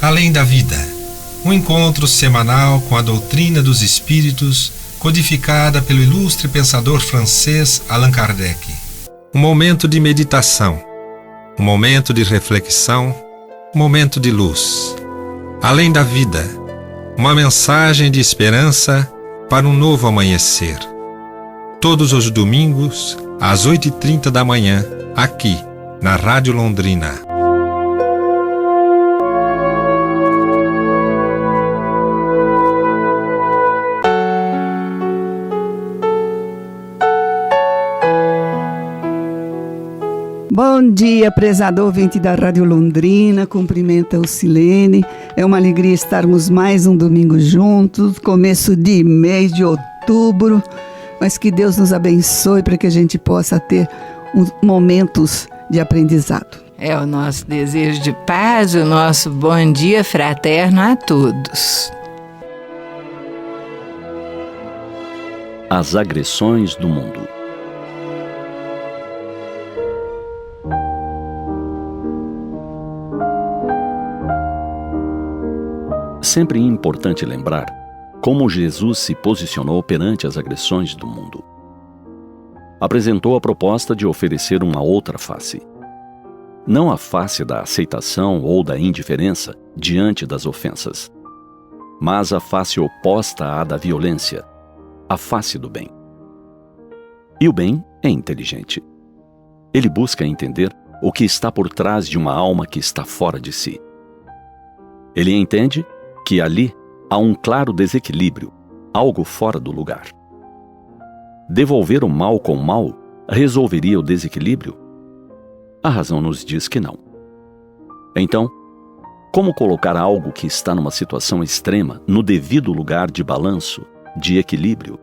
Além da vida, um encontro semanal com a doutrina dos espíritos, codificada pelo ilustre pensador francês Allan Kardec. Um momento de meditação, um momento de reflexão, um momento de luz. Além da vida, uma mensagem de esperança para um novo amanhecer. Todos os domingos, às 8h30 da manhã, aqui, na Rádio Londrina. Bom dia, prezado ouvinte da Rádio Londrina, cumprimenta o Silene. É uma alegria estarmos mais um domingo juntos, começo de mês de outubro, mas que Deus nos abençoe para que a gente possa ter momentos de aprendizado. É o nosso desejo de paz, o nosso bom dia fraterno a todos. As agressões do mundo. Sempre é importante lembrar como Jesus se posicionou perante as agressões do mundo. Apresentou a proposta de oferecer uma outra face. Não a face da aceitação ou da indiferença diante das ofensas, mas a face oposta à da violência, a face do bem. E o bem é inteligente. Ele busca entender o que está por trás de uma alma que está fora de si. Ele entende que ali há um claro desequilíbrio, algo fora do lugar. Devolver o mal com o mal resolveria o desequilíbrio? A razão nos diz que não. Então, como colocar algo que está numa situação extrema no devido lugar de balanço, de equilíbrio?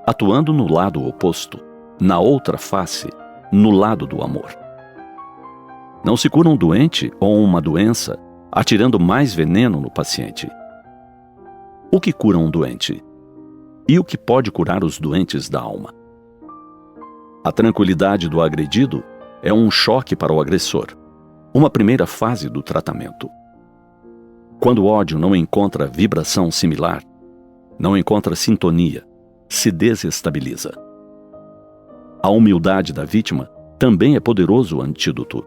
Atuando no lado oposto, na outra face, no lado do amor. Não se cura um doente ou uma doença atirando mais veneno no paciente. O que cura um doente? E o que pode curar os doentes da alma? A tranquilidade do agredido é um choque para o agressor, uma primeira fase do tratamento. Quando o ódio não encontra vibração similar, não encontra sintonia, se desestabiliza. A humildade da vítima também é poderoso antídoto.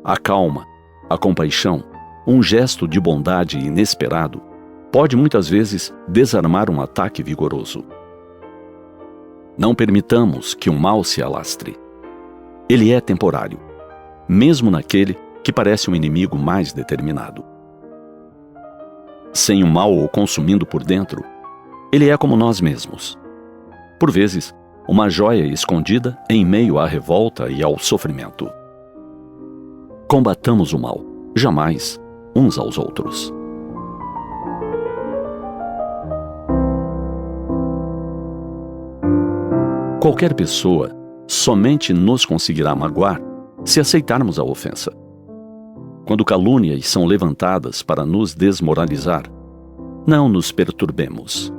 A calma, a compaixão, um gesto de bondade inesperado, pode muitas vezes desarmar um ataque vigoroso. Não permitamos que o mal se alastre. Ele é temporário, mesmo naquele que parece um inimigo mais determinado. Sem o mal o consumindo por dentro, ele é como nós mesmos. Por vezes, uma joia escondida em meio à revolta e ao sofrimento. Combatamos o mal, jamais uns aos outros. Qualquer pessoa somente nos conseguirá magoar se aceitarmos a ofensa. Quando calúnias são levantadas para nos desmoralizar, não nos perturbemos.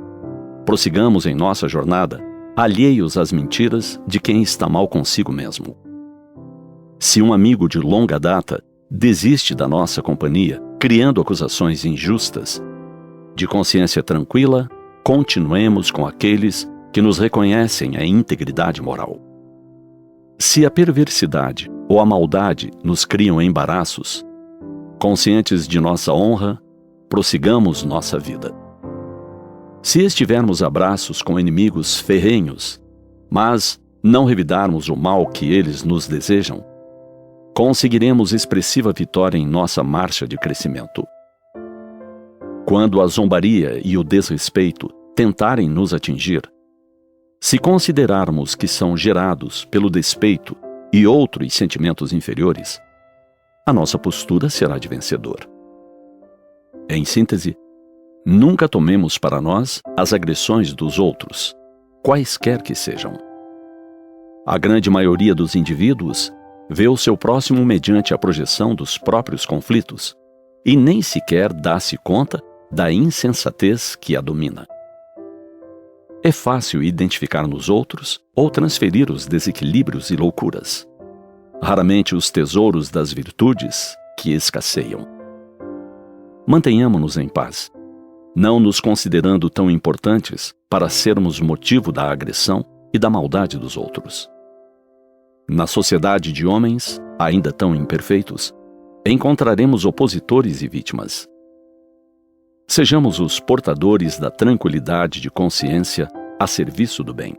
Prossigamos em nossa jornada, alheios às mentiras de quem está mal consigo mesmo. Se um amigo de longa data desiste da nossa companhia, criando acusações injustas, de consciência tranquila, continuemos com aqueles que nos reconhecem a integridade moral. Se a perversidade ou a maldade nos criam embaraços, conscientes de nossa honra, prossigamos nossa vida. Se estivermos a braços com inimigos ferrenhos, mas não revidarmos o mal que eles nos desejam, conseguiremos expressiva vitória em nossa marcha de crescimento. Quando a zombaria e o desrespeito tentarem nos atingir, se considerarmos que são gerados pelo despeito e outros sentimentos inferiores, a nossa postura será de vencedor. Em síntese, nunca tomemos para nós as agressões dos outros, quaisquer que sejam. A grande maioria dos indivíduos vê o seu próximo mediante a projeção dos próprios conflitos e nem sequer dá-se conta da insensatez que a domina. É fácil identificar nos outros ou transferir os desequilíbrios e loucuras. Raramente os tesouros das virtudes que escasseiam. Mantenhamo-nos em paz, não nos considerando tão importantes para sermos motivo da agressão e da maldade dos outros. Na sociedade de homens, ainda tão imperfeitos, encontraremos opositores e vítimas. Sejamos os portadores da tranquilidade de consciência a serviço do bem.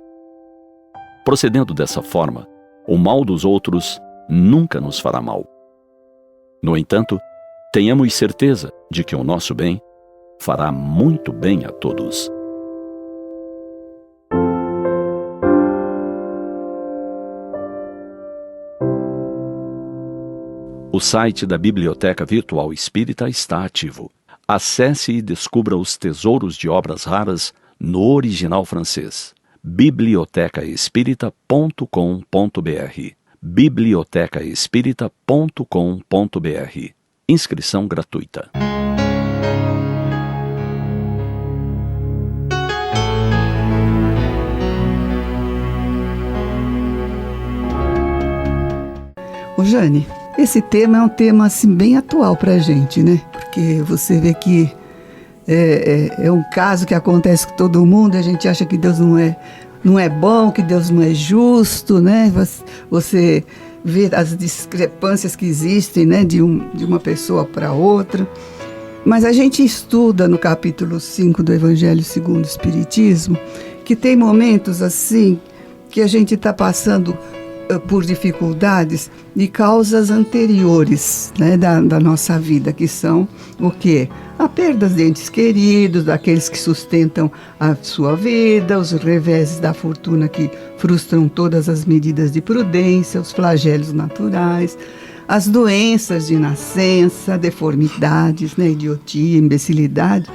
Procedendo dessa forma, o mal dos outros nunca nos fará mal. No entanto, tenhamos certeza de que o nosso bem fará muito bem a todos. O site da Biblioteca Virtual Espírita está ativo. Acesse e descubra os tesouros de obras raras no original francês. bibliotecaespírita.com.br. bibliotecaespírita.com.br. Inscrição gratuita. Ô Jane, esse tema é um tema assim, bem atual para a gente, né? Porque você vê que é um caso que acontece com todo mundo, a gente acha que Deus não é bom, que Deus não é justo, né? Você vê as discrepâncias que existem, né? De uma pessoa para outra. Mas a gente estuda no capítulo 5 do Evangelho segundo o Espiritismo que tem momentos assim que a gente está passando por dificuldades e causas anteriores, né, da nossa vida, que são o quê? A perda de entes queridos, daqueles que sustentam a sua vida, os reveses da fortuna que frustram todas as medidas de prudência, os flagelos naturais, as doenças de nascença, deformidades, né, idiotia, imbecilidade,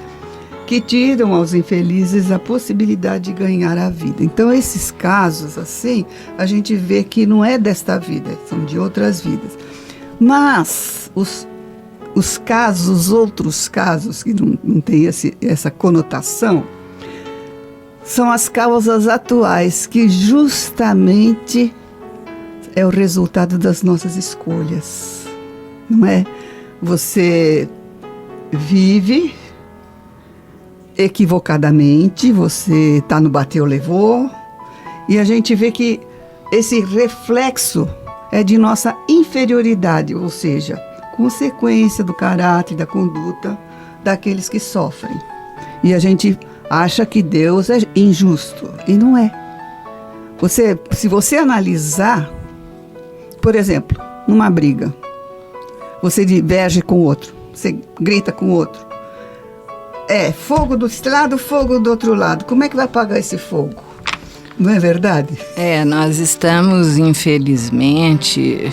que tiram aos infelizes a possibilidade de ganhar a vida. Então, esses casos, assim, a gente vê que não é desta vida, são de outras vidas. Mas os outros casos, que não têm essa conotação, são as causas atuais, que justamente é o resultado das nossas escolhas. Não é? Você vive equivocadamente, você está no bateu, levou, e a gente vê que esse reflexo é de nossa inferioridade, ou seja, consequência do caráter e da conduta daqueles que sofrem. E a gente acha que Deus é injusto, e não é. Se você analisar, por exemplo, numa briga, você diverge com o outro, você grita com o outro, fogo do lado, fogo do outro lado. Como é que vai apagar esse fogo? Não é verdade? Nós estamos, infelizmente,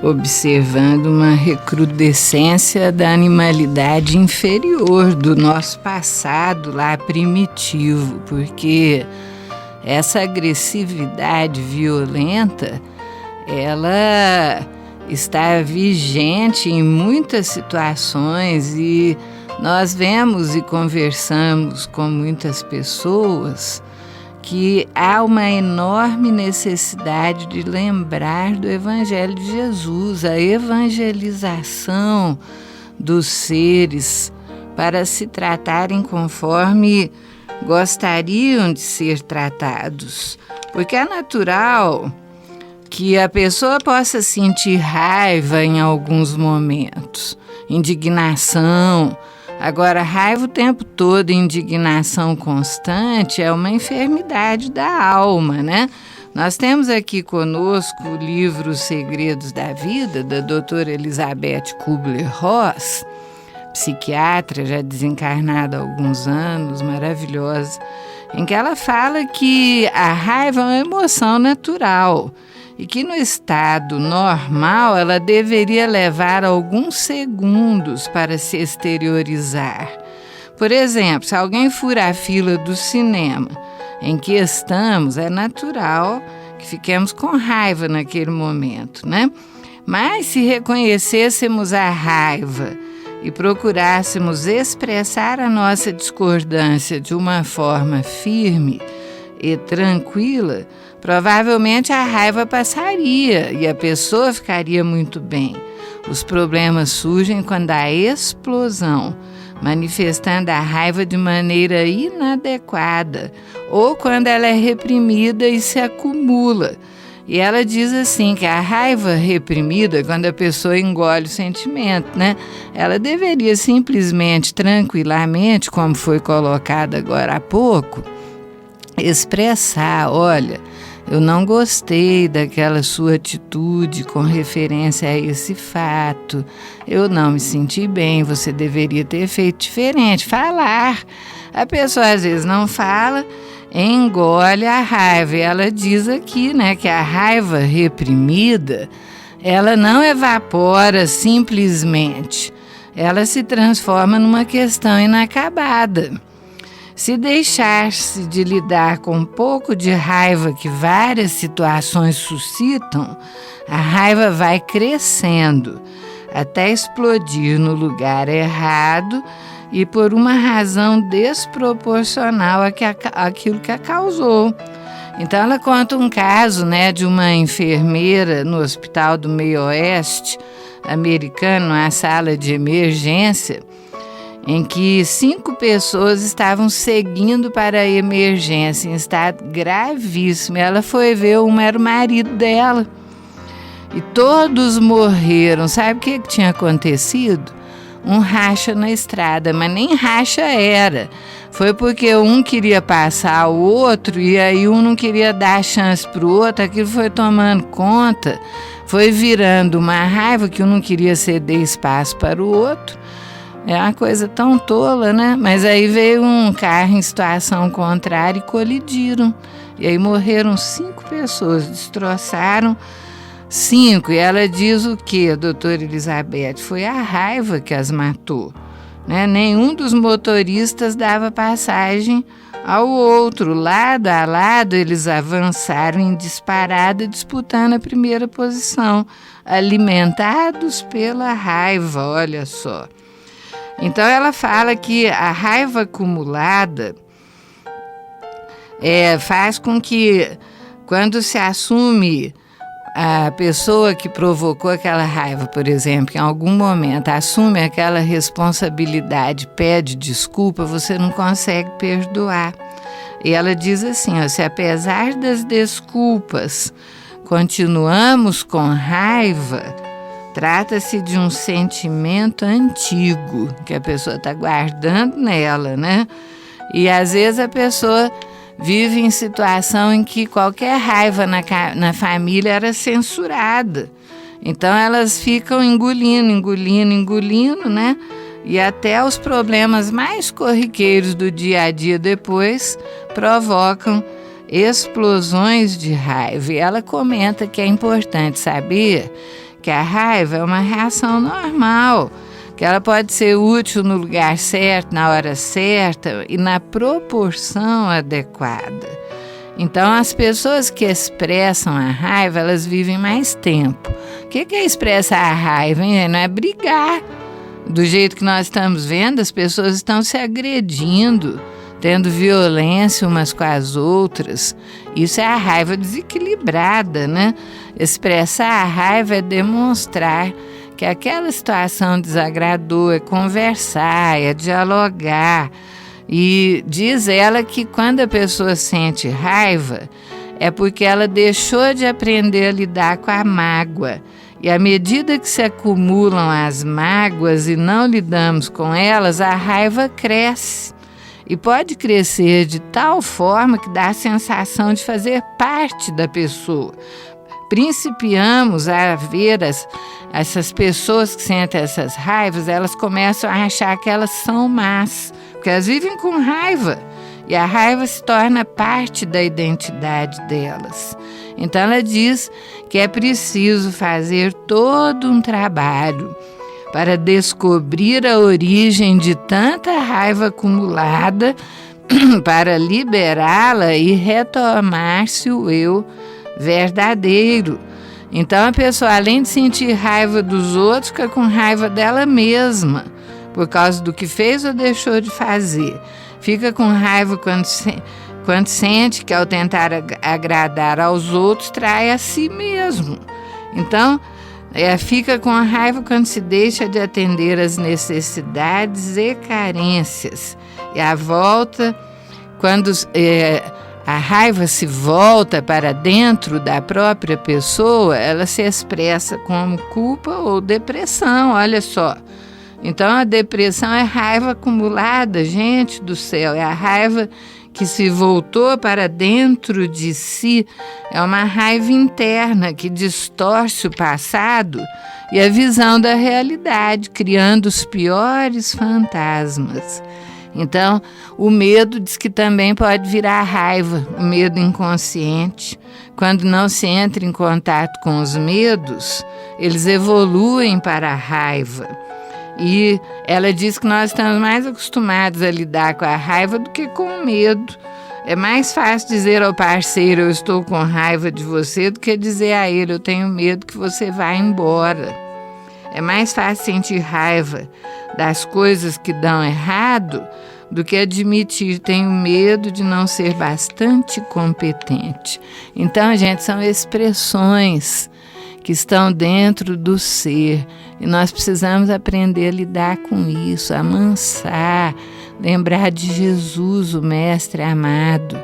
observando uma recrudescência da animalidade inferior do nosso passado lá primitivo, porque essa agressividade violenta, ela está vigente em muitas situações e nós vemos e conversamos com muitas pessoas que há uma enorme necessidade de lembrar do Evangelho de Jesus, a evangelização dos seres para se tratarem conforme gostariam de ser tratados. Porque é natural que a pessoa possa sentir raiva em alguns momentos, indignação. Agora, raiva o tempo todo, indignação constante, é uma enfermidade da alma, né? Nós temos aqui conosco o livro Os Segredos da Vida, da doutora Elizabeth Kubler-Ross, psiquiatra, já desencarnada há alguns anos, maravilhosa, em que ela fala que a raiva é uma emoção natural e que no estado normal ela deveria levar alguns segundos para se exteriorizar. Por exemplo, se alguém fura a fila do cinema em que estamos, é natural que fiquemos com raiva naquele momento, né? Mas se reconhecêssemos a raiva e procurássemos expressar a nossa discordância de uma forma firme e tranquila, provavelmente a raiva passaria e a pessoa ficaria muito bem. Os problemas surgem quando há explosão manifestando a raiva de maneira inadequada, ou quando ela é reprimida e se acumula. E ela diz assim, que a raiva reprimida, quando a pessoa engole o sentimento, né? Ela deveria simplesmente, tranquilamente, como foi colocado agora há pouco, expressar: olha, eu não gostei daquela sua atitude com referência a esse fato, eu não me senti bem, você deveria ter feito diferente. Falar. A pessoa às vezes não fala, engole a raiva. E ela diz aqui, né, que a raiva reprimida, ela não evapora simplesmente, ela se transforma numa questão inacabada. Se deixar-se de lidar com um pouco de raiva que várias situações suscitam, a raiva vai crescendo até explodir no lugar errado e por uma razão desproporcional àquilo que a causou. Então ela conta um caso, né, de uma enfermeira no hospital do Meio Oeste americano, numa sala de emergência, em que 5 pessoas estavam seguindo para a emergência em estado gravíssimo. Ela foi ver, uma era o marido dela, e todos morreram. Sabe o que tinha acontecido? Um racha na estrada, mas nem racha era. Foi porque um queria passar o outro e aí um não queria dar chance para o outro. Aquilo foi tomando conta, foi virando uma raiva que um não queria ceder espaço para o outro. É uma coisa tão tola, né? Mas aí veio um carro em situação contrária e colidiram. E aí morreram 5 pessoas, destroçaram 5. E ela diz o quê, doutora Elizabeth? Foi a raiva que as matou, né? Nenhum dos motoristas dava passagem ao outro. Lado a lado, eles avançaram em disparada, disputando a primeira posição, alimentados pela raiva, olha só. Então ela fala que a raiva acumulada faz com que, quando se assume, a pessoa que provocou aquela raiva, por exemplo, em algum momento assume aquela responsabilidade, pede desculpa, você não consegue perdoar. E ela diz assim, ó, se apesar das desculpas continuamos com raiva, trata-se de um sentimento antigo que a pessoa está guardando nela, né? E às vezes a pessoa vive em situação em que qualquer raiva na família era censurada. Então elas ficam engolindo, né? E até os problemas mais corriqueiros do dia a dia depois provocam explosões de raiva. E ela comenta que é importante saber que a raiva é uma reação normal, que ela pode ser útil no lugar certo, na hora certa e na proporção adequada. Então, as pessoas que expressam a raiva, elas vivem mais tempo. O que é expressar a raiva, hein? Não é brigar. Do jeito que nós estamos vendo, as pessoas estão se agredindo, tendo violência umas com as outras. Isso é a raiva desequilibrada, né? Expressar a raiva é demonstrar que aquela situação desagradou, é conversar, é dialogar. E diz ela que quando a pessoa sente raiva, é porque ela deixou de aprender a lidar com a mágoa. E à medida que se acumulam as mágoas e não lidamos com elas, a raiva cresce. E pode crescer de tal forma que dá a sensação de fazer parte da pessoa. Principiamos a ver essas pessoas que sentem essas raivas, elas começam a achar que elas são más, porque elas vivem com raiva. E a raiva se torna parte da identidade delas. Então ela diz que é preciso fazer todo um trabalho para descobrir a origem de tanta raiva acumulada, para liberá-la e retomar-se o eu verdadeiro. Então a pessoa, além de sentir raiva dos outros, fica com raiva dela mesma, por causa do que fez ou deixou de fazer. Fica com raiva quando sente que, ao tentar agradar aos outros, trai a si mesmo. Então, Fica com a raiva quando se deixa de atender às necessidades e carências. E a volta, quando a raiva se volta para dentro da própria pessoa, ela se expressa como culpa ou depressão, olha só. Então a depressão é raiva acumulada, gente do céu, é a raiva que se voltou para dentro de si, é uma raiva interna que distorce o passado e a visão da realidade, criando os piores fantasmas. Então, o medo diz que também pode virar raiva, o medo inconsciente. Quando não se entra em contato com os medos, eles evoluem para a raiva. E ela diz que nós estamos mais acostumados a lidar com a raiva do que com o medo. É mais fácil dizer ao parceiro, eu estou com raiva de você, do que dizer a ele, eu tenho medo que você vá embora. É mais fácil sentir raiva das coisas que dão errado do que admitir, tenho medo de não ser bastante competente. Então, gente, são expressões que estão dentro do ser. E nós precisamos aprender a lidar com isso, amansar, lembrar de Jesus, o Mestre amado,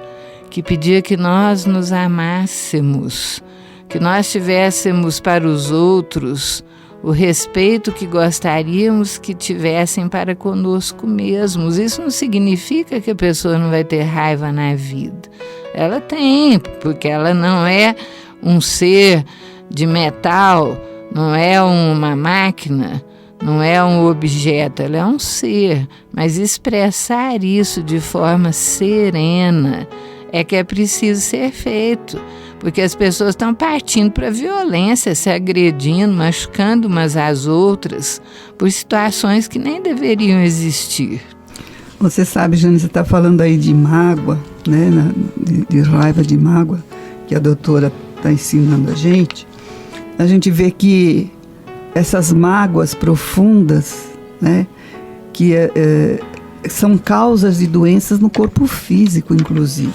que pedia que nós nos amássemos, que nós tivéssemos para os outros o respeito que gostaríamos que tivessem para conosco mesmos. Isso não significa que a pessoa não vai ter raiva na vida. Ela tem, porque ela não é um ser de metal, não é uma máquina, não é um objeto, ela é um ser. Mas expressar isso de forma serena é que é preciso ser feito, porque as pessoas estão partindo para a violência, se agredindo, machucando umas às outras, por situações que nem deveriam existir. Você sabe, Jane, você está falando aí de mágoa, né, de raiva, de mágoa, que a doutora está ensinando a gente vê que essas mágoas profundas, né, que são causas de doenças no corpo físico, inclusive.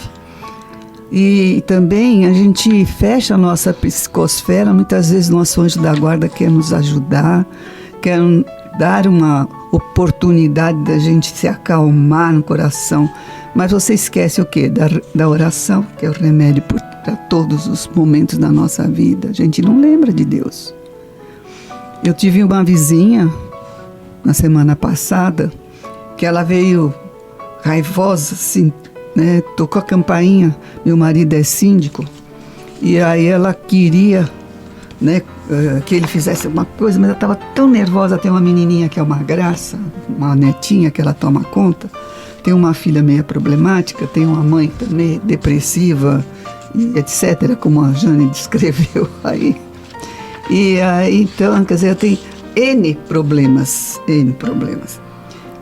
E também a gente fecha a nossa psicosfera, muitas vezes nosso anjo da guarda quer nos ajudar, quer dar uma oportunidade da gente se acalmar no coração, mas você esquece o quê? Da oração, que é o remédio para todos os momentos da nossa vida. A gente não lembra de Deus. Eu tive uma vizinha na semana passada que ela veio raivosa, assim, né? Tocou a campainha. Meu marido é síndico e aí ela queria, né, que ele fizesse alguma coisa, mas ela estava tão nervosa. Tem uma menininha que é uma graça, uma netinha que ela toma conta, tem uma filha meio problemática, tem uma mãe também depressiva, etc., como a Jane descreveu aí. E aí, então, quer dizer, tem N problemas.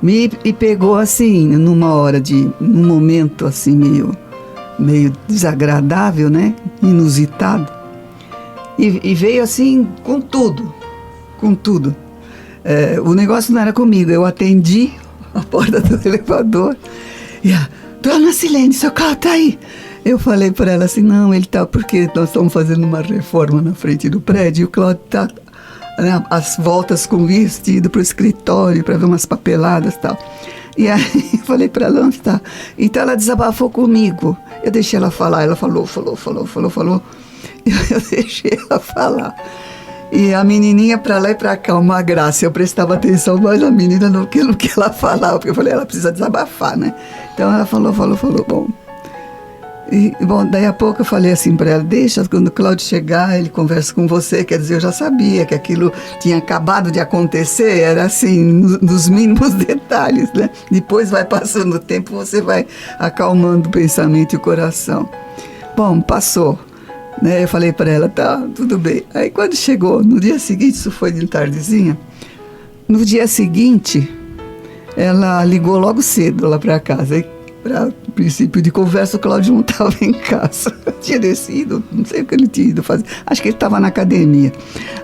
Me pegou assim, num momento assim, meio desagradável, né? Inusitado. E veio assim, com tudo. O negócio não era comigo, eu atendi a porta do elevador e a Dona Silene, seu carro tá aí. Eu falei para ela assim, não, ele tá, porque nós estamos fazendo uma reforma na frente do prédio e o Cláudio tá, né, às voltas com vestido pro escritório para ver umas papeladas e tal. E aí eu falei para ela, onde tá? Então ela desabafou comigo. Eu deixei ela falar, ela falou. Eu deixei ela falar. E a menininha para lá e para cá, uma graça. Eu prestava atenção mais na menina no que ela falava, porque eu falei, ela precisa desabafar, né? Então ela falou, bom. E, bom, daí a pouco eu falei assim para ela, deixa, quando o Cláudio chegar, ele conversa com você. Quer dizer, eu já sabia que aquilo tinha acabado de acontecer, era assim, nos mínimos detalhes, né? Depois vai passando o tempo, você vai acalmando o pensamento e o coração. Bom, passou. Né, eu falei para ela, tá, tudo bem. Aí quando chegou, no dia seguinte, isso foi de tardezinha, no dia seguinte, ela ligou logo cedo lá para casa. Aí, para princípio de conversa, o Cláudio não estava em casa. Tinha descido, não sei o que ele tinha ido fazer. Acho que ele estava na academia.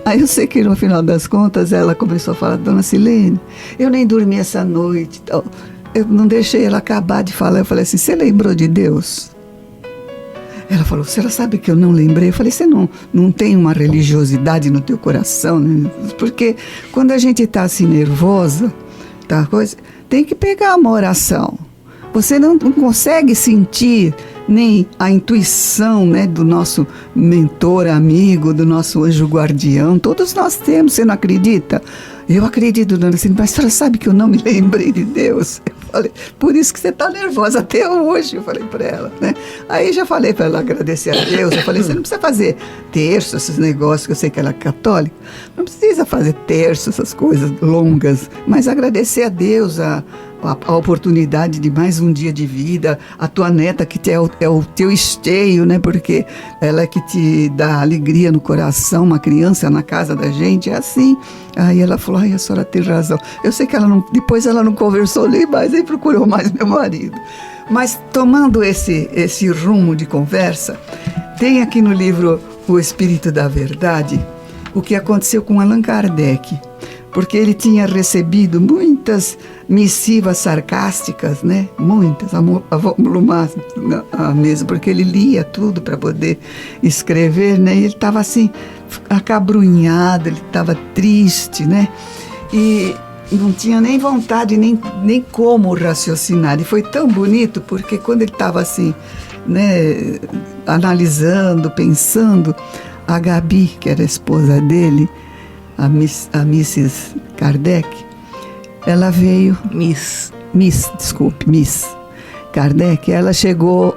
Aí eu sei que no final das contas, ela começou a falar, Dona Silene, eu nem dormi essa noite. Então, eu não deixei ela acabar de falar. Eu falei assim, você lembrou de Deus? Ela falou, você sabe que eu não lembrei? Eu falei, você não tem uma religiosidade no teu coração? Né? Porque quando a gente está assim nervosa, tá, tem que pegar uma oração. Você não consegue sentir nem a intuição, né, do nosso mentor amigo, do nosso anjo guardião. Todos nós temos, você não acredita? Eu acredito, dona Cine, mas a senhora sabe que eu não me lembrei de Deus? Eu falei, por isso que você está nervosa até hoje, eu falei para ela, né? Aí já falei para ela agradecer a Deus, eu falei, você não precisa fazer terço, esses negócios, que eu sei que ela é católica, não precisa fazer terço, essas coisas longas, mas agradecer a Deus a oportunidade de mais um dia de vida, a tua neta que é o teu esteio, né? Porque ela é que te dá alegria no coração, uma criança na casa da gente, é assim. Aí ela falou, a senhora tem razão. Eu sei que depois ela não conversou nem mais, nem procurou mais meu marido. Mas tomando esse rumo de conversa, tem aqui no livro O Espírito da Verdade, o que aconteceu com Allan Kardec. Porque ele tinha recebido muitas missivas sarcásticas, né? Muitas, a mesmo, porque ele lia tudo para poder escrever, né? E ele estava assim, acabrunhado, ele estava triste, né? E não tinha nem vontade, nem como raciocinar. E foi tão bonito, porque quando ele estava assim, né, analisando, pensando, a Gabi, que era a esposa dele, a Mrs. Kardec, ela veio... Miss Kardec, ela chegou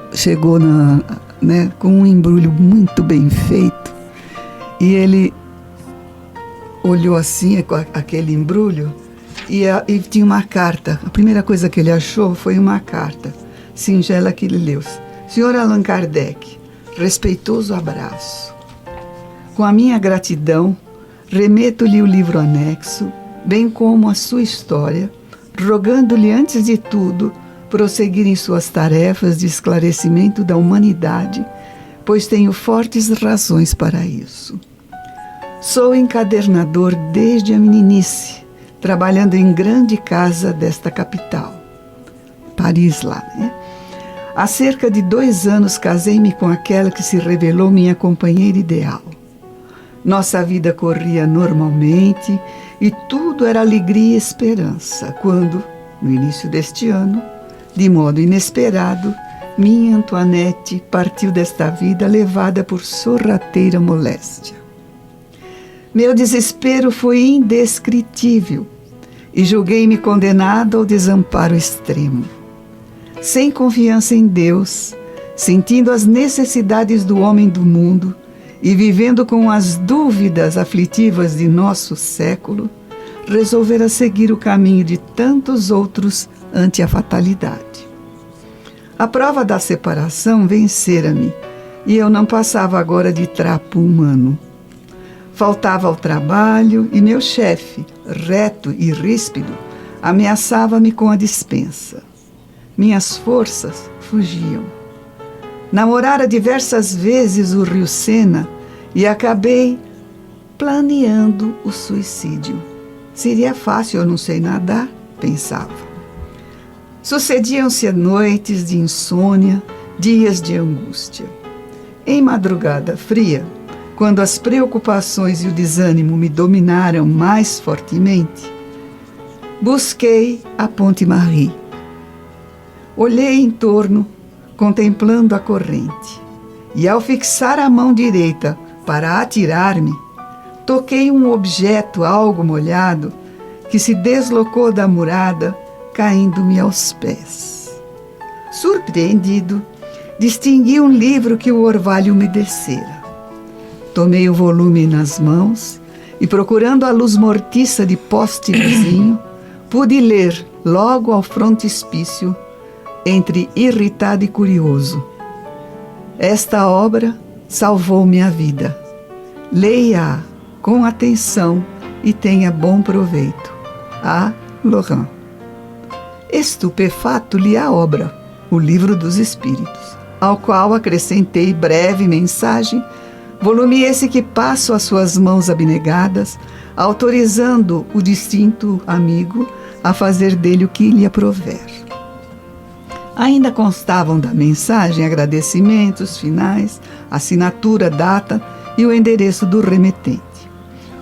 né, com um embrulho muito bem feito, e ele olhou assim, com aquele embrulho, e tinha uma carta. A primeira coisa que ele achou foi uma carta singela que ele leu. Senhor Allan Kardec, respeitoso abraço. Com a minha gratidão, remeto-lhe o livro anexo, bem como a sua história, rogando-lhe, antes de tudo, prosseguir em suas tarefas de esclarecimento da humanidade, pois tenho fortes razões para isso. Sou encadernador desde a meninice, trabalhando em grande casa desta capital, Paris lá, né? Há cerca de 2 anos casei-me com aquela que se revelou minha companheira ideal. Nossa vida corria normalmente e tudo era alegria e esperança, quando, no início deste ano, de modo inesperado, minha Antoinette partiu desta vida levada por sorrateira moléstia. Meu desespero foi indescritível e julguei-me condenado ao desamparo extremo. Sem confiança em Deus, sentindo as necessidades do homem do mundo, e vivendo com as dúvidas aflitivas de nosso século, resolvera seguir o caminho de tantos outros ante a fatalidade. A prova da separação vencera-me, e eu não passava agora de trapo humano. Faltava ao trabalho e meu chefe, reto e ríspido, ameaçava-me com a dispensa. Minhas forças fugiam. Namorara diversas vezes o rio Sena e acabei planeando o suicídio. Seria fácil, eu não sei nadar, pensava. Sucediam-se noites de insônia, dias de angústia. Em madrugada fria, quando as preocupações e o desânimo me dominaram mais fortemente, busquei a Ponte Marie. Olhei em torno, contemplando a corrente, e ao fixar a mão direita para atirar-me, toquei um objeto algo molhado que se deslocou da murada, caindo-me aos pés. Surpreendido, distingui um livro que o orvalho umedecera. Tomei o volume nas mãos e, procurando a luz mortiça de poste vizinho, pude ler logo ao frontispício, entre irritado e curioso: esta obra salvou minha vida. Leia-a com atenção e tenha bom proveito. A. Laurent. Estupefato li a obra, o Livro dos Espíritos, ao qual acrescentei breve mensagem, volume esse que passo às suas mãos abnegadas, autorizando o distinto amigo a fazer dele o que lhe aprover. Ainda constavam da mensagem agradecimentos finais, assinatura, data e o endereço do remetente.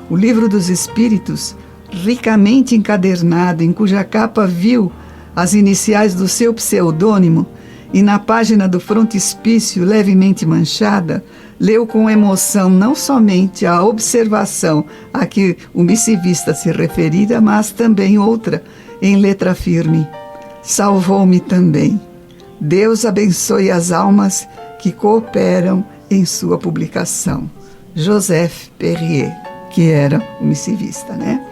O Livro dos Espíritos, ricamente encadernado, em cuja capa viu as iniciais do seu pseudônimo e na página do frontispício levemente manchada, leu com emoção não somente a observação a que o missivista se referira, mas também outra, em letra firme: salvou-me também. Deus abençoe as almas que cooperam em sua publicação. Joseph Perrier, que era o missivista, né?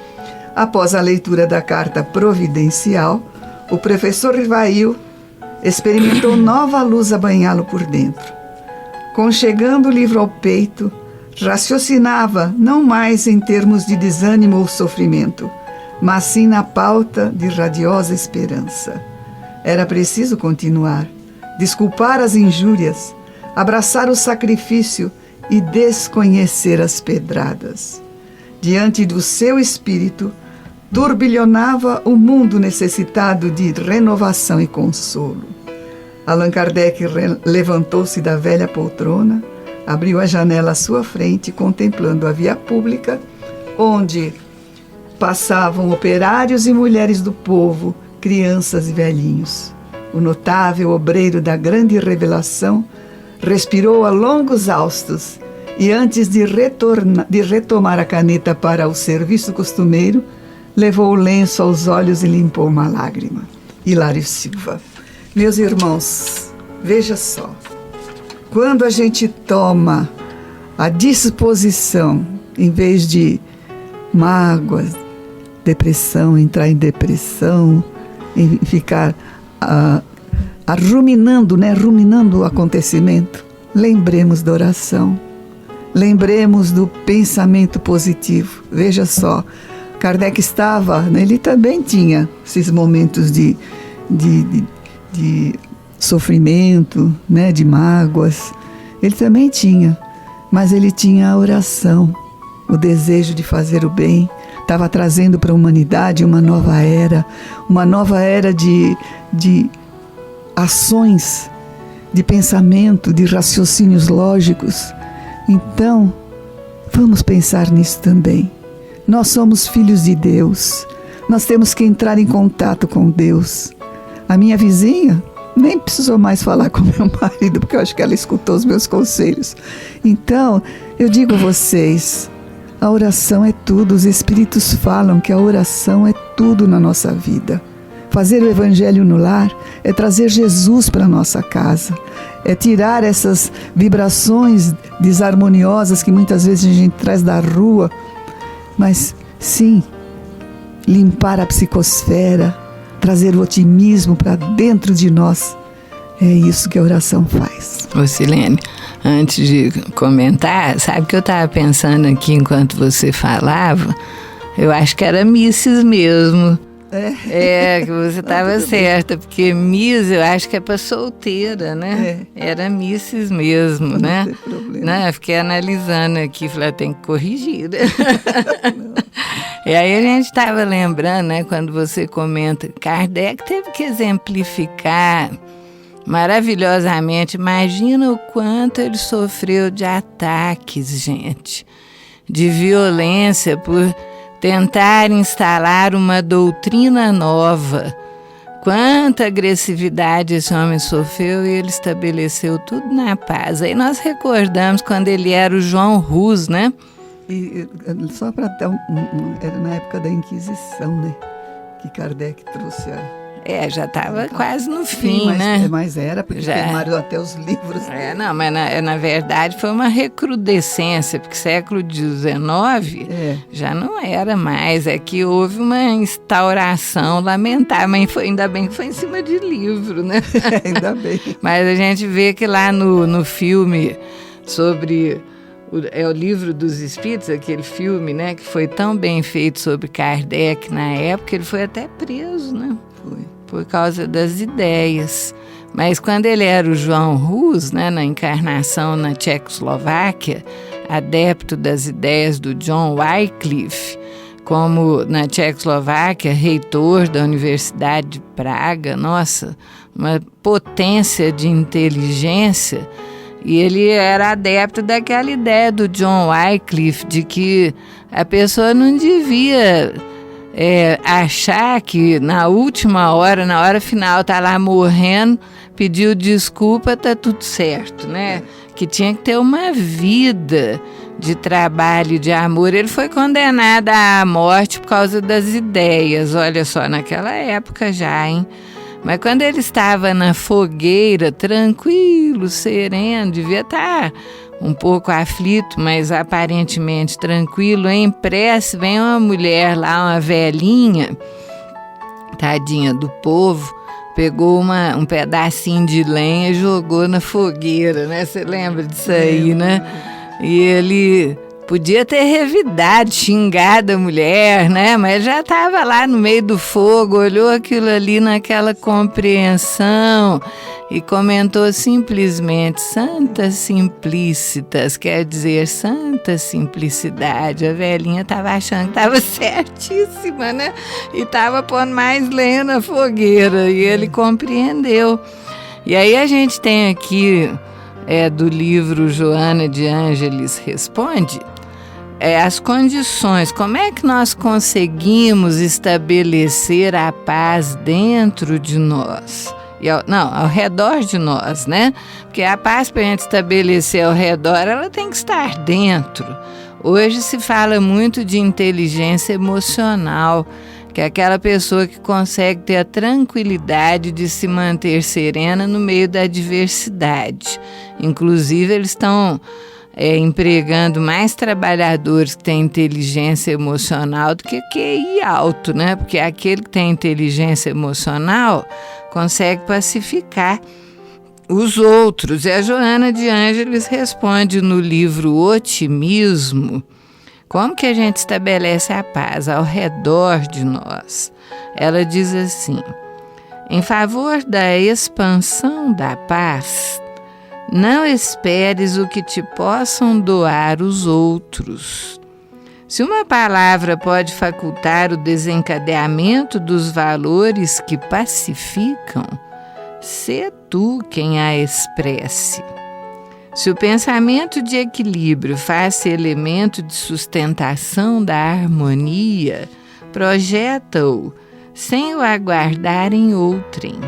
Após a leitura da carta providencial, o professor Rivail experimentou nova luz a banhá-lo por dentro. Conchegando o livro ao peito, raciocinava não mais em termos de desânimo ou sofrimento, mas sim na pauta de radiosa esperança. Era preciso continuar, desculpar as injúrias, abraçar o sacrifício e desconhecer as pedradas. Diante do seu espírito, turbilhonava o mundo necessitado de renovação e consolo. Allan Kardec levantou-se da velha poltrona, abriu a janela à sua frente, contemplando a via pública, onde passavam operários e mulheres do povo, crianças e velhinhos. O notável obreiro da grande revelação respirou a longos haustos e, antes de retomar a caneta para o serviço costumeiro, levou o lenço aos olhos e limpou uma lágrima. Hilário Silva. Meus irmãos, veja só, quando a gente toma a disposição, em vez de mágoas, depressão, entrar em depressão, em ficar ruminando, né? Ruminando o acontecimento, lembremos da oração, lembremos do pensamento positivo. Veja só, Kardec estava, ele também tinha esses momentos de sofrimento, né, de mágoas, ele também tinha, mas ele tinha a oração, o desejo de fazer o bem, estava trazendo para a humanidade uma nova era de ações, de pensamento, de raciocínios lógicos. Então, vamos pensar nisso também. Nós somos filhos de Deus, nós temos que entrar em contato com Deus. A minha vizinha nem precisou mais falar com meu marido, porque eu acho que ela escutou os meus conselhos. Então, eu digo a vocês, a oração é tudo. Os Espíritos falam que a oração é tudo na nossa vida. Fazer o Evangelho no lar é trazer Jesus para a nossa casa, é tirar essas vibrações desarmoniosas que muitas vezes a gente traz da rua, mas sim, limpar a psicosfera, trazer o otimismo para dentro de nós. É isso que a oração faz. Ô Silene, antes de comentar, sabe que eu estava pensando aqui enquanto você falava, eu acho que era Misses mesmo. Que você estava certa, porque Miss eu acho que é para solteira, né? Era Misses mesmo, não, né? Não tem problema. Não, eu fiquei analisando aqui, falei, tem que corrigir. E aí a gente estava lembrando, né, quando você comenta, Kardec teve que exemplificar maravilhosamente. Imagina o quanto ele sofreu de ataques, gente, de violência por tentar instalar uma doutrina nova. Quanta agressividade esse homem sofreu, e ele estabeleceu tudo na paz. Aí nós recordamos quando ele era o João Rus, né? E só para dar era na época da Inquisição, né? Que Kardec trouxe a... já estava quase no fim, né? Mas era, porque queimaram até os livros. Não, mas na verdade foi uma recrudescência, porque século XIX já não era mais. É que houve uma instauração lamentável, mas ainda bem que foi em cima de livro, né? Ainda bem. Mas a gente vê que lá no filme sobre... o Livro dos Espíritos, aquele filme, né, que foi tão bem feito sobre Kardec na época, ele foi até preso, né? Foi. Por causa das ideias. Mas quando ele era o João Rus, né, na encarnação na Tchecoslováquia, adepto das ideias do John Wycliffe, como na Tchecoslováquia, reitor da Universidade de Praga, nossa, uma potência de inteligência, e ele era adepto daquela ideia do John Wycliffe de que a pessoa não devia achar que na última hora, na hora final, tá lá morrendo, pediu desculpa, tá tudo certo, né? Que tinha que ter uma vida de trabalho e de amor. Ele foi condenado à morte por causa das ideias, olha só, naquela época já, hein? Mas quando ele estava na fogueira, tranquilo, sereno, devia estar um pouco aflito, mas aparentemente tranquilo, em prece, vem uma mulher lá, uma velhinha, tadinha do povo, pegou um pedacinho de lenha e jogou na fogueira, né? Você lembra disso aí, né? E ele podia ter revidado, xingado a mulher, né? Mas já estava lá no meio do fogo, olhou aquilo ali naquela compreensão e comentou simplesmente: Santa Simplicitas, quer dizer santa simplicidade. A velhinha estava achando que estava certíssima, né? E estava pondo mais lenha na fogueira, e ele compreendeu. E aí a gente tem aqui, do livro Joana de Ângeles Responde, as condições, como é que nós conseguimos estabelecer a paz dentro de nós? Ao redor de nós, né? Porque a paz, para a gente estabelecer ao redor, ela tem que estar dentro. Hoje se fala muito de inteligência emocional, que é aquela pessoa que consegue ter a tranquilidade de se manter serena no meio da adversidade. Inclusive, eles estão empregando mais trabalhadores que têm inteligência emocional do que QI alto, né? Porque aquele que tem inteligência emocional consegue pacificar os outros. E a Joana de Ângeles responde no livro Otimismo como que a gente estabelece a paz ao redor de nós. Ela diz assim: em favor da expansão da paz, não esperes o que te possam doar os outros. Se uma palavra pode facultar o desencadeamento dos valores que pacificam, sê tu quem a expresse. Se o pensamento de equilíbrio faz elemento de sustentação da harmonia, projeta-o sem o aguardar em outrem.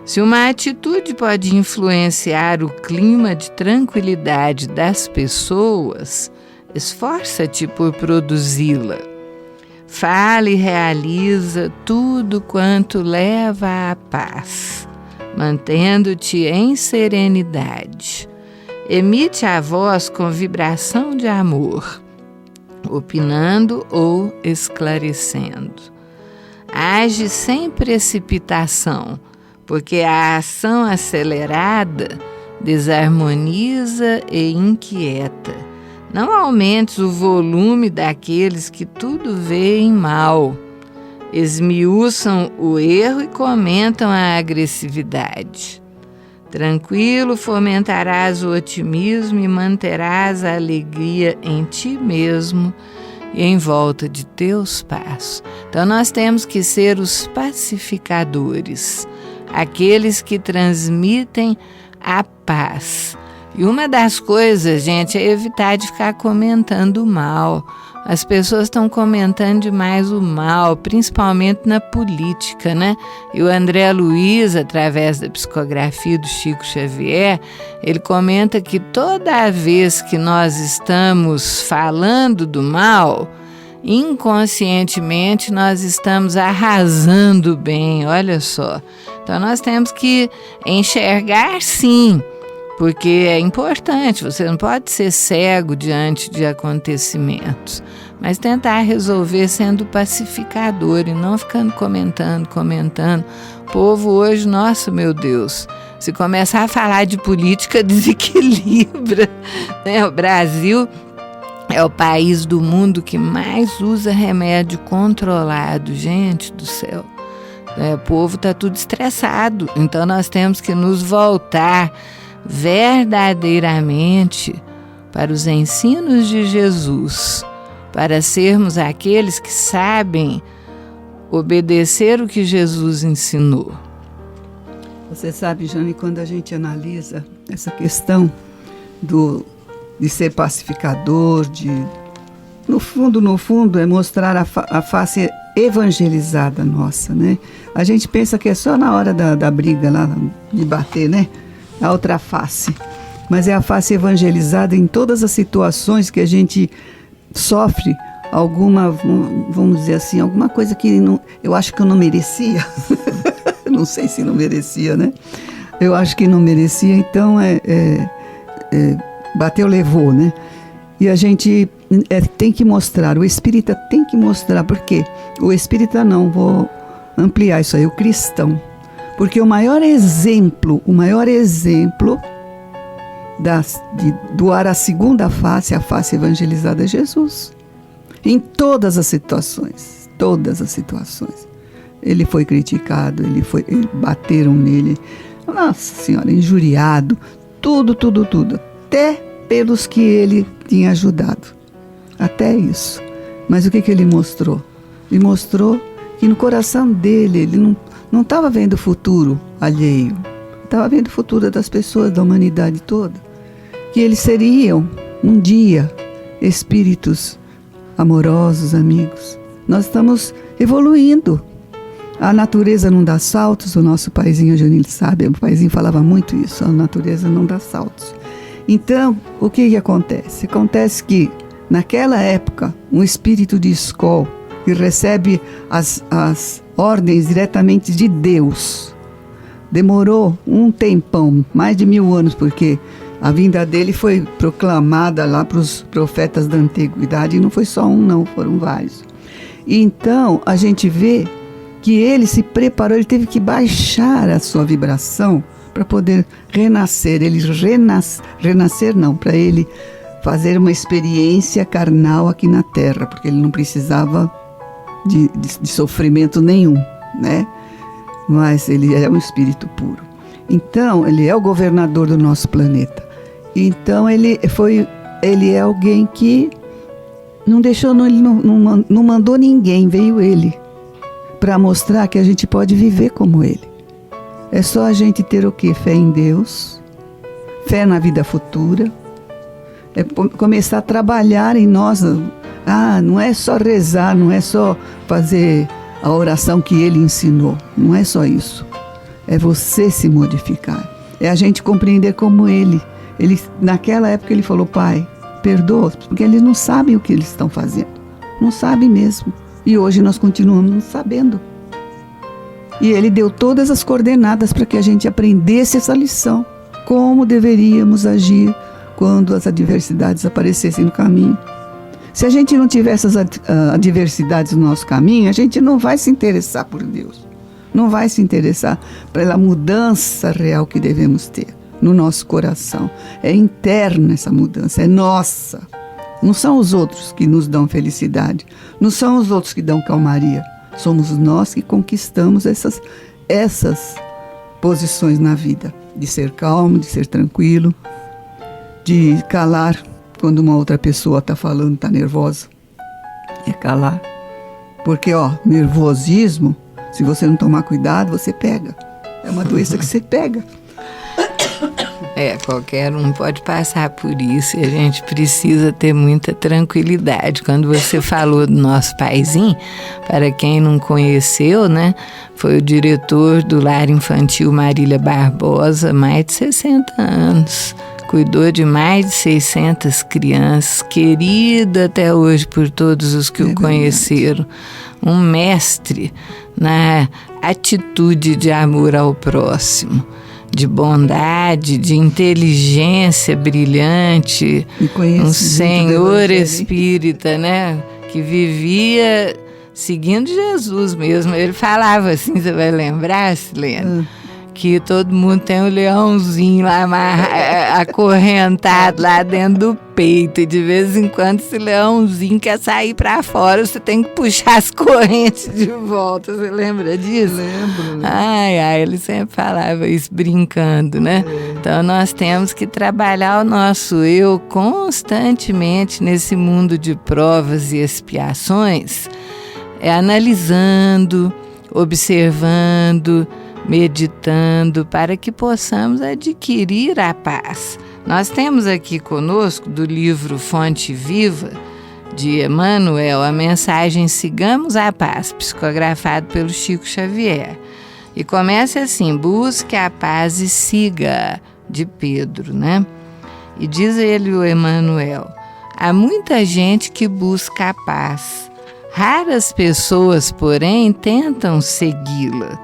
Se uma atitude pode influenciar o clima de tranquilidade das pessoas, esforça-te por produzi-la. Fala e realiza tudo quanto leva à paz, mantendo-te em serenidade. Emite a voz com vibração de amor, opinando ou esclarecendo. Age sem precipitação, porque a ação acelerada desarmoniza e inquieta. Não aumentes o volume daqueles que tudo veem mal, esmiuçam o erro e comentam a agressividade. Tranquilo, fomentarás o otimismo e manterás a alegria em ti mesmo e em volta de teus passos. Então nós temos que ser os pacificadores, aqueles que transmitem a paz. E uma das coisas, gente, é evitar de ficar comentando mal. As pessoas estão comentando demais o mal, principalmente na política, né? E o André Luiz, através da psicografia do Chico Xavier, ele comenta que toda vez que nós estamos falando do mal, inconscientemente nós estamos arrasando bem, olha só. Então nós temos que enxergar, sim, porque é importante, você não pode ser cego diante de acontecimentos, mas tentar resolver sendo pacificador e não ficando comentando. O povo hoje, nossa, meu Deus, se começar a falar de política, desequilibra, né? O Brasil é o país do mundo que mais usa remédio controlado, gente do céu. O povo está tudo estressado, então nós temos que nos voltar verdadeiramente para os ensinos de Jesus para sermos aqueles que sabem obedecer o que Jesus ensinou. Você sabe, Jane, quando a gente analisa essa questão de ser pacificador, no fundo, é mostrar a face evangelizada nossa, né? A gente pensa que é só na hora da briga lá, de bater, né? A outra face. Mas é a face evangelizada em todas as situações que a gente sofre alguma, vamos dizer assim, alguma coisa que eu acho que eu não merecia. Não sei se não merecia, né? Eu acho que não merecia, então bateu, levou, né? E a gente tem que mostrar, o espírita tem que mostrar, porque o espírita não, vou ampliar isso aí, o cristão. Porque o maior exemplo de doar a segunda face, a face evangelizada, é Jesus. Em todas as situações. Ele foi criticado, bateram nele, nossa senhora, injuriado, tudo. Até pelos que ele tinha ajudado. Até isso. Mas o que ele mostrou? Ele mostrou que no coração dele, ele não estava vendo o futuro alheio. Estava vendo o futuro das pessoas, da humanidade toda. Que eles seriam, um dia, espíritos amorosos, amigos. Nós estamos evoluindo. A natureza não dá saltos, o nosso paizinho Janil sabe, o paizinho falava muito isso, a natureza não dá saltos. Então, o que acontece? Acontece que, naquela época, um espírito de escola que recebe as ordens diretamente de Deus, demorou um tempão, mais de 1000 anos, porque a vinda dele foi proclamada lá para os profetas da antiguidade, e não foi só um não, foram vários. Então, a gente vê que ele se preparou, ele teve que baixar a sua vibração para poder renascer. Ele renascer não, para ele fazer uma experiência carnal aqui na Terra, porque ele não precisava de sofrimento nenhum, né? Mas ele é um espírito puro. Então, ele é o governador do nosso planeta. Então, ele é alguém que não deixou, ele não mandou ninguém, veio ele, para mostrar que a gente pode viver como ele. É só a gente ter o quê? Fé em Deus, fé na vida futura, é começar a trabalhar em nós. Não é só rezar, não é só fazer a oração que ele ensinou, não é só isso. É você se modificar, é a gente compreender como ele naquela época ele falou: Pai, perdoa, porque eles não sabem o que eles estão fazendo, não sabem mesmo. E hoje nós continuamos sabendo. E ele deu todas as coordenadas para que a gente aprendesse essa lição. Como deveríamos agir quando as adversidades aparecessem no caminho. Se a gente não tiver essas adversidades no nosso caminho, a gente não vai se interessar por Deus. Não vai se interessar pela mudança real que devemos ter no nosso coração. É interna essa mudança, é nossa. Não são os outros que nos dão felicidade. Não são os outros que dão calmaria. Somos nós que conquistamos essas posições na vida. De ser calmo, de ser tranquilo, de calar quando uma outra pessoa está falando, está nervosa. É calar. Porque, nervosismo, se você não tomar cuidado, você pega. É uma doença que você pega. Qualquer um pode passar por isso e a gente precisa ter muita tranquilidade. Quando você falou do nosso paizinho, para quem não conheceu, né, foi o diretor do Lar Infantil Marília Barbosa, mais de 60 anos. Cuidou de mais de 600 crianças, querido até hoje por todos os que o conheceram. Um mestre na atitude de amor ao próximo, de bondade, de inteligência brilhante, um senhor espírita, né, que vivia seguindo Jesus mesmo. Ele falava assim, você vai lembrar, Silena, que todo mundo tem um leãozinho lá acorrentado lá dentro do peito. E de vez em quando esse leãozinho quer sair pra fora, você tem que puxar as correntes de volta. Você lembra disso? Lembro. Ai, ele sempre falava isso brincando, né? Então nós temos que trabalhar o nosso eu constantemente nesse mundo de provas e expiações, analisando, observando, meditando, para que possamos adquirir a paz. Nós temos aqui conosco, do livro Fonte Viva, de Emmanuel, a mensagem Sigamos a Paz, psicografado pelo Chico Xavier. E começa assim: busque a paz e siga, de Pedro, né? E diz ele, o Emmanuel, há muita gente que busca a paz. Raras pessoas, porém, tentam segui-la.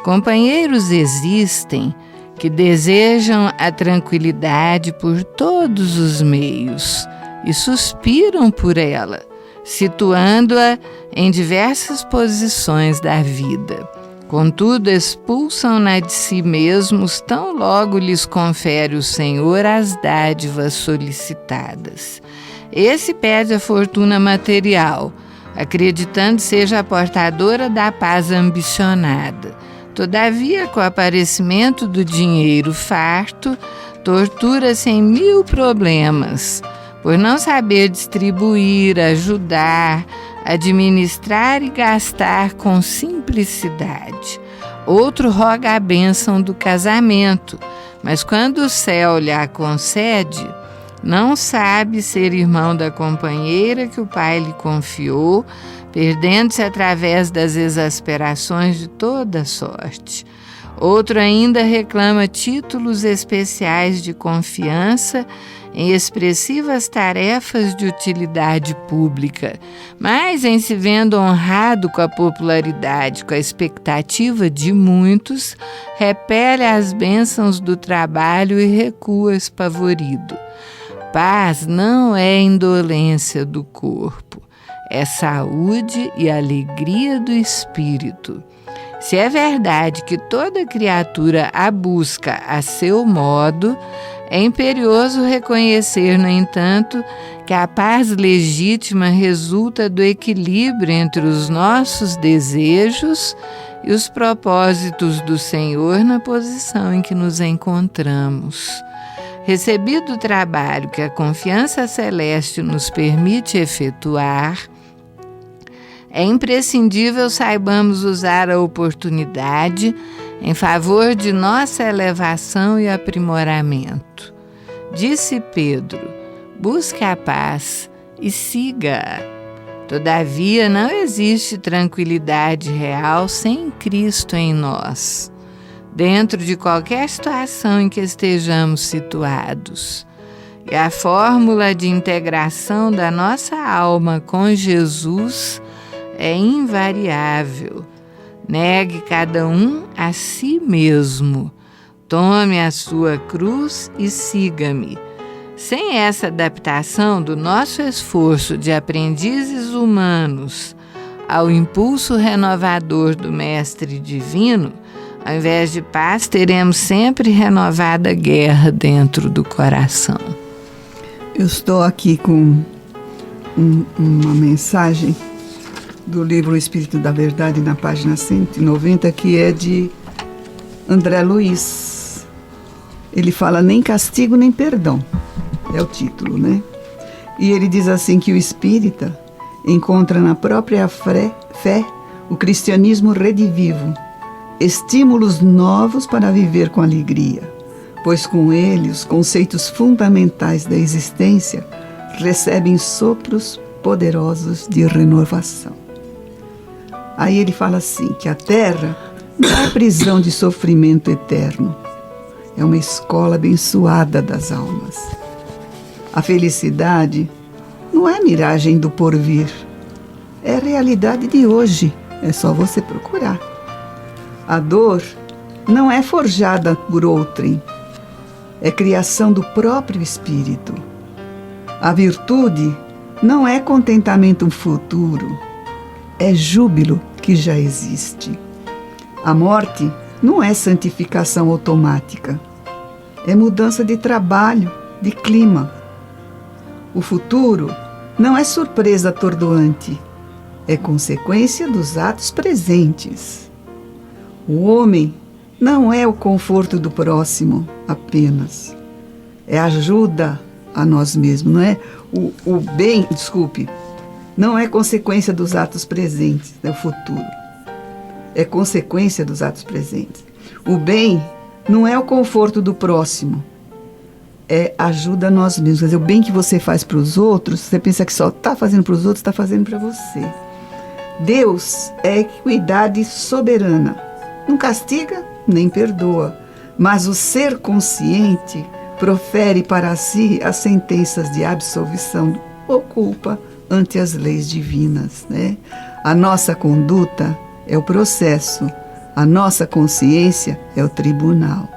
Companheiros existem que desejam a tranquilidade por todos os meios e suspiram por ela, situando-a em diversas posições da vida. Contudo, expulsam-na de si mesmos tão logo lhes confere o Senhor as dádivas solicitadas. Esse pede a fortuna material, acreditando seja a portadora da paz ambicionada. Todavia, com o aparecimento do dinheiro farto, tortura-se em 1000 problemas, por não saber distribuir, ajudar, administrar e gastar com simplicidade. Outro roga a bênção do casamento, mas quando o céu lhe a concede, não sabe ser irmão da companheira que o pai lhe confiou, perdendo-se através das exasperações de toda sorte. Outro ainda reclama títulos especiais de confiança em expressivas tarefas de utilidade pública, mas em se vendo honrado com a popularidade, com a expectativa de muitos, repele as bênçãos do trabalho e recua espavorido. Paz não é indolência do corpo, é saúde e alegria do espírito. Se é verdade que toda criatura a busca a seu modo, é imperioso reconhecer, no entanto, que a paz legítima resulta do equilíbrio entre os nossos desejos e os propósitos do Senhor na posição em que nos encontramos. Recebido o trabalho que a confiança celeste nos permite efetuar, é imprescindível saibamos usar a oportunidade em favor de nossa elevação e aprimoramento. Disse Pedro: busque a paz e siga-a. Todavia, não existe tranquilidade real sem Cristo em nós, dentro de qualquer situação em que estejamos situados. E a fórmula de integração da nossa alma com Jesus é invariável. Negue cada um a si mesmo, tome a sua cruz e siga-me. Sem essa adaptação do nosso esforço de aprendizes humanos ao impulso renovador do Mestre Divino, ao invés de paz, teremos sempre renovada guerra dentro do coração. Eu estou aqui com uma mensagem do livro O Espírito da Verdade, na página 190, que é de André Luiz. Ele fala: nem castigo nem perdão, é o título, né? E ele diz assim que o espírita encontra na própria fé o cristianismo redivivo, estímulos novos para viver com alegria, pois com ele os conceitos fundamentais da existência recebem sopros poderosos de renovação. Aí ele fala assim, que a terra não é prisão de sofrimento eterno, é uma escola abençoada das almas. A felicidade não é miragem do porvir, é realidade de hoje, é só você procurar. A dor não é forjada por outrem, é criação do próprio espírito. A virtude não é contentamento futuro, é júbilo que já existe. A morte não é santificação automática. É mudança de trabalho, de clima. O futuro não é surpresa atordoante. É consequência dos atos presentes. O homem não é o conforto do próximo apenas. É ajuda a nós mesmos. Não é o bem, não é consequência dos atos presentes, é o futuro. É consequência dos atos presentes. O bem não é o conforto do próximo, é ajuda a nós mesmos. Quer dizer, o bem que você faz para os outros, você pensa que só está fazendo para os outros, está fazendo para você. Deus é equidade soberana. Não castiga, nem perdoa. Mas o ser consciente profere para si as sentenças de absolvição ou culpa ante as leis divinas, né? A nossa conduta é o processo, a nossa consciência é o tribunal.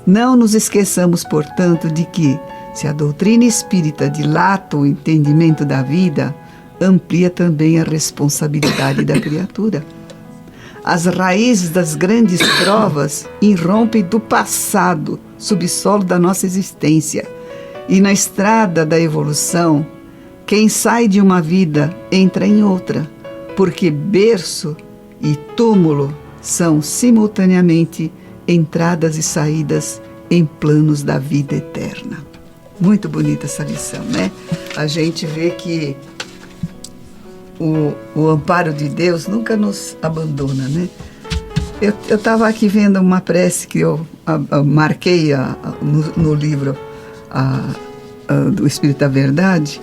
Não nos esqueçamos, portanto, de que, se a doutrina espírita dilata o entendimento da vida, amplia também a responsabilidade da criatura. As raízes das grandes provas irrompem do passado, subsolo da nossa existência. E na estrada da evolução, quem sai de uma vida entra em outra, porque berço e túmulo são simultaneamente entradas e saídas em planos da vida eterna. Muito bonita essa lição, né? A gente vê que o amparo de Deus nunca nos abandona, né? Eu estava aqui vendo uma prece que eu marquei no livro do Espírito da Verdade,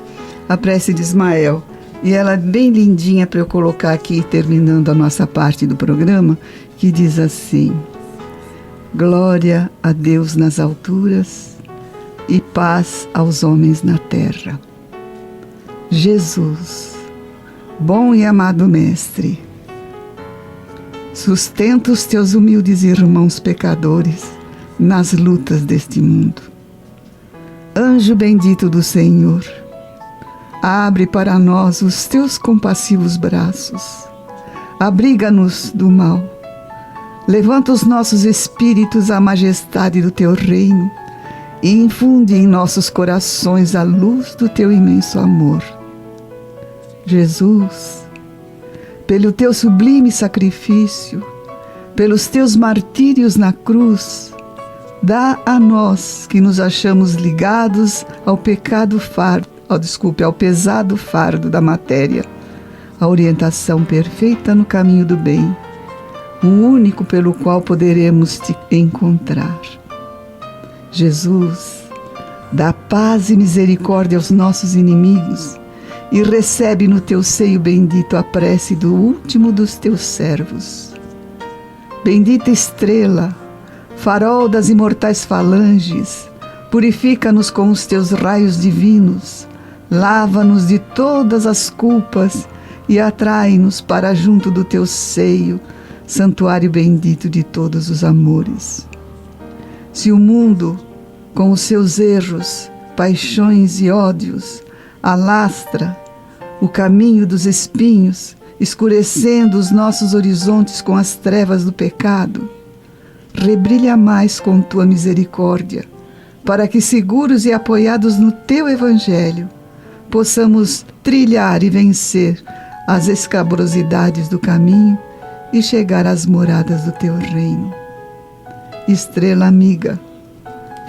a prece de Ismael. E ela é bem lindinha para eu colocar aqui, terminando a nossa parte do programa, que diz assim: glória a Deus nas alturas e paz aos homens na terra. Jesus, bom e amado Mestre, sustenta os teus humildes irmãos pecadores nas lutas deste mundo. Anjo bendito do Senhor, abre para nós os teus compassivos braços, abriga-nos do mal, levanta os nossos espíritos à majestade do teu reino e infunde em nossos corações a luz do teu imenso amor. Jesus, pelo teu sublime sacrifício, pelos teus martírios na cruz, dá a nós que nos achamos ligados ao ao pesado fardo da matéria, a orientação perfeita no caminho do bem, o único pelo qual poderemos te encontrar. Jesus, dá paz e misericórdia aos nossos inimigos e recebe no teu seio bendito a prece do último dos teus servos. Bendita estrela, farol das imortais falanges, purifica-nos com os teus raios divinos, lava-nos de todas as culpas e atrai-nos para junto do teu seio, santuário bendito de todos os amores. Se o mundo, com os seus erros, paixões e ódios, alastra o caminho dos espinhos, escurecendo os nossos horizontes com as trevas do pecado, rebrilha mais com tua misericórdia, para que, seguros e apoiados no teu Evangelho, possamos trilhar e vencer as escabrosidades do caminho e chegar às moradas do teu reino. Estrela amiga,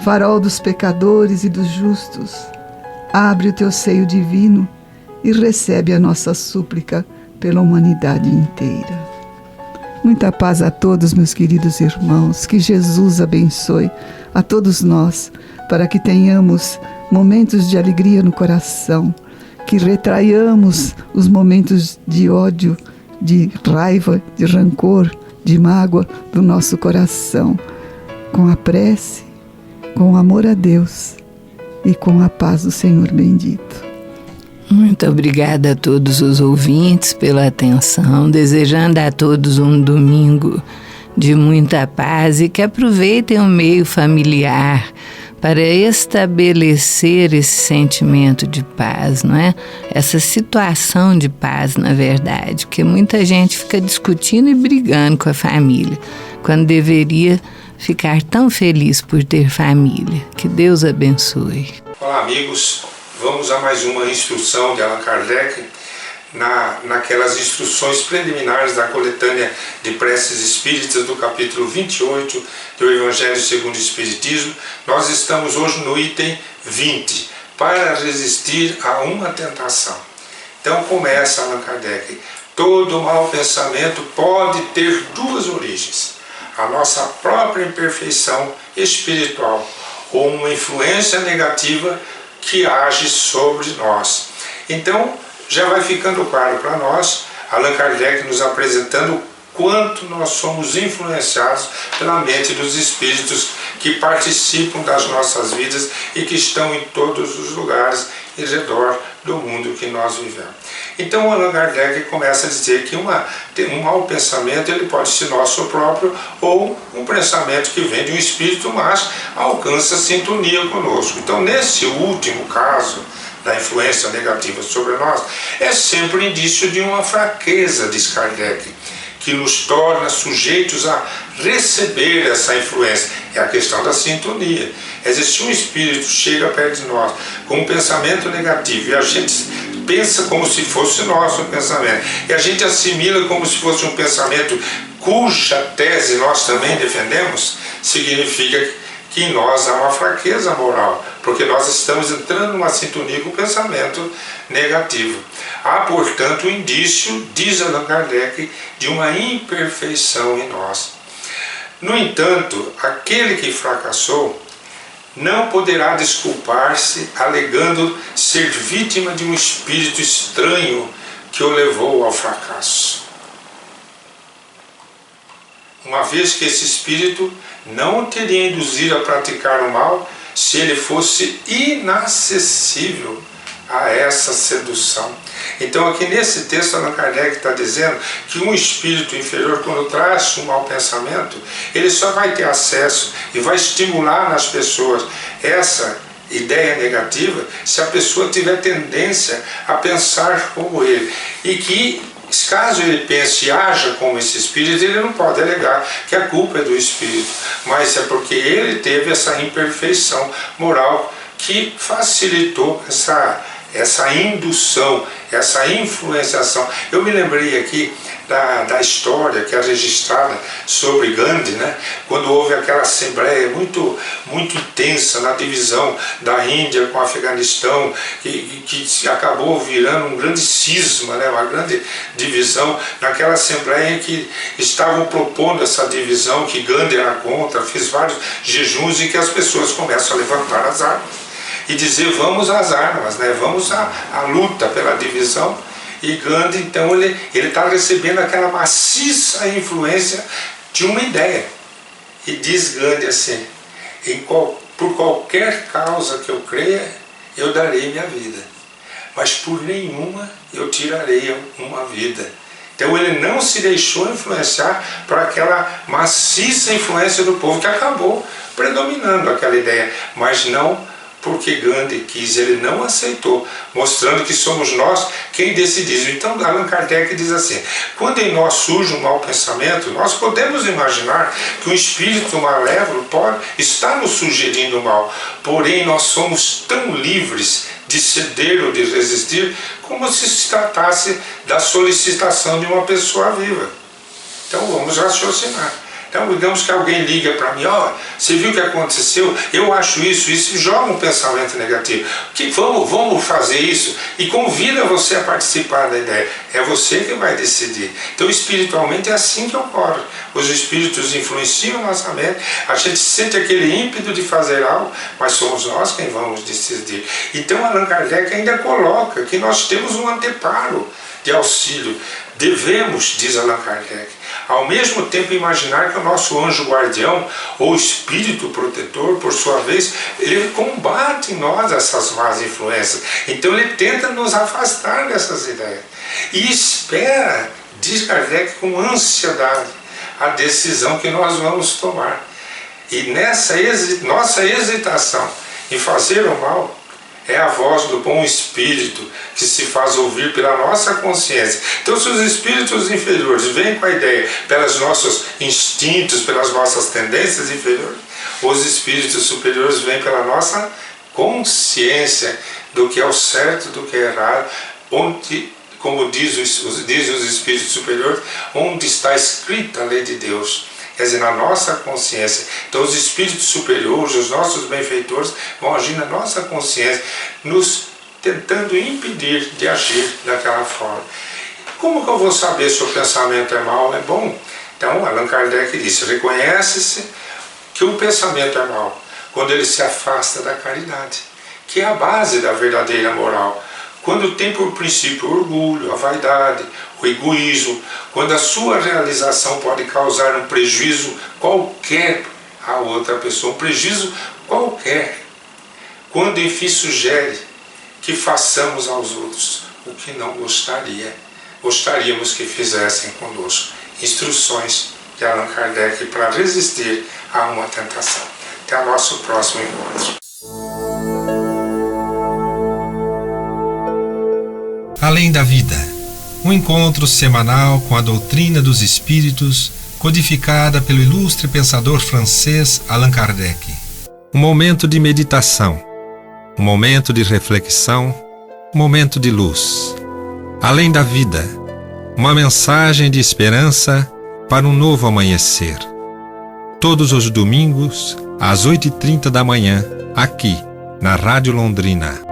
farol dos pecadores e dos justos, abre o teu seio divino e recebe a nossa súplica pela humanidade inteira. Muita paz a todos, meus queridos irmãos. Que Jesus abençoe a todos nós, para que tenhamos momentos de alegria no coração, que retraiamos os momentos de ódio, de raiva, de rancor, de mágoa do nosso coração, com a prece, com o amor a Deus e com a paz do Senhor bendito. Muito obrigada a todos os ouvintes pela atenção, desejando a todos um domingo de muita paz e que aproveitem o meio familiar para estabelecer esse sentimento de paz, não é? Essa situação de paz, na verdade, porque muita gente fica discutindo e brigando com a família, quando deveria ficar tão feliz por ter família. Que Deus abençoe. Olá, amigos. Vamos a mais uma instrução de Allan Kardec, naquelas instruções preliminares da coletânea de preces espíritas do capítulo 28 do Evangelho segundo o Espiritismo. Nós estamos hoje no item 20, para resistir a uma tentação. Então começa Allan Kardec: todo mau pensamento pode ter duas origens: a nossa própria imperfeição espiritual ou uma influência negativa que age sobre nós. Então, já vai ficando claro para nós, Allan Kardec nos apresentando quanto nós somos influenciados pela mente dos espíritos que participam das nossas vidas e que estão em todos os lugares em redor do mundo que nós vivemos. Então, Allan Kardec começa a dizer que um mau pensamento ele pode ser nosso próprio ou um pensamento que vem de um espírito, mas alcança sintonia conosco. Então, nesse último caso da influência negativa sobre nós, é sempre indício de uma fraqueza, diz Kardec, que nos torna sujeitos a receber essa influência. É a questão da sintonia. Se um espírito chega perto de nós com um pensamento negativo e a gente pensa como se fosse nosso pensamento, e a gente assimila como se fosse um pensamento cuja tese nós também defendemos, significa que em nós há uma fraqueza moral, porque nós estamos entrando numa sintonia com o pensamento negativo. Há, portanto, um indício, diz Allan Kardec, de uma imperfeição em nós. No entanto, aquele que fracassou não poderá desculpar-se alegando ser vítima de um espírito estranho que o levou ao fracasso, uma vez que esse espírito não o teria induzido a praticar o mal se ele fosse inacessível a essa sedução. Então aqui nesse texto Allan Kardec está dizendo que um espírito inferior, quando traz um mau pensamento, ele só vai ter acesso e vai estimular nas pessoas essa ideia negativa se a pessoa tiver tendência a pensar como ele, e que caso ele pense e haja como esse espírito, ele não pode alegar que a culpa é do espírito, mas é porque ele teve essa imperfeição moral que facilitou essa indução, essa influenciação. Eu me lembrei aqui da história que é registrada sobre Gandhi, né? Quando houve aquela assembleia muito intensa na divisão da Índia com o Afeganistão, que acabou virando um grande cisma, né? Uma grande divisão, naquela assembleia em que estavam propondo essa divisão, que Gandhi era contra, fez vários jejuns, e que as pessoas começam a levantar as armas e dizer vamos às armas, né? Vamos à luta pela divisão. E Gandhi, então, ele está recebendo aquela maciça influência de uma ideia. E diz Gandhi assim: por qualquer causa que eu creia, eu darei minha vida, mas por nenhuma eu tirarei uma vida. Então ele não se deixou influenciar por aquela maciça influência do povo que acabou predominando aquela ideia, mas não porque Gandhi quis, ele não aceitou, mostrando que somos nós quem decidimos. Então Allan Kardec diz assim: quando em nós surge um mau pensamento, nós podemos imaginar que um espírito malévolo pode estar nos sugerindo o mal, porém nós somos tão livres de ceder ou de resistir como se tratasse da solicitação de uma pessoa viva. Então vamos raciocinar. Então, digamos que alguém liga para mim: você viu o que aconteceu? Eu acho isso, e joga um pensamento negativo. Vamos fazer isso, e convida você a participar da ideia. É você que vai decidir. Então, espiritualmente é assim que ocorre. Os espíritos influenciam nossa mente, a gente sente aquele ímpeto de fazer algo, mas somos nós quem vamos decidir. Então, Allan Kardec ainda coloca que nós temos um anteparo de auxílio. Devemos, diz Allan Kardec, ao mesmo tempo imaginar que o nosso anjo guardião ou espírito protetor, por sua vez, ele combate em nós essas más influências. Então ele tenta nos afastar dessas ideias e espera, diz Kardec, com ansiedade a decisão que nós vamos tomar. E nessa nossa hesitação em fazer o mal, é a voz do bom espírito que se faz ouvir pela nossa consciência. Então, se os espíritos inferiores vêm com a ideia, pelos nossos instintos, pelas nossas tendências inferiores, os espíritos superiores vêm pela nossa consciência do que é o certo, do que é errado, onde, como diz os espíritos superiores, onde está escrita a lei de Deus. Quer dizer, na nossa consciência. Então os espíritos superiores, os nossos benfeitores, vão agir na nossa consciência, nos tentando impedir de agir daquela forma. Como que eu vou saber se o pensamento é mau ou é bom? Então Allan Kardec disse, reconhece-se que o pensamento é mau quando ele se afasta da caridade, que é a base da verdadeira moral. Quando tem por princípio o orgulho, a vaidade, o egoísmo, quando a sua realização pode causar um prejuízo qualquer a outra pessoa, um prejuízo qualquer. Quando, enfim, sugere que façamos aos outros o que não gostaríamos que fizessem conosco. Instruções de Allan Kardec para resistir a uma tentação. Até o nosso próximo encontro. Além da vida, um encontro semanal com a doutrina dos espíritos, codificada pelo ilustre pensador francês Allan Kardec. Um momento de meditação, um momento de reflexão, um momento de luz. Além da vida, uma mensagem de esperança para um novo amanhecer. Todos os domingos, às 8h30 da manhã, aqui, na Rádio Londrina.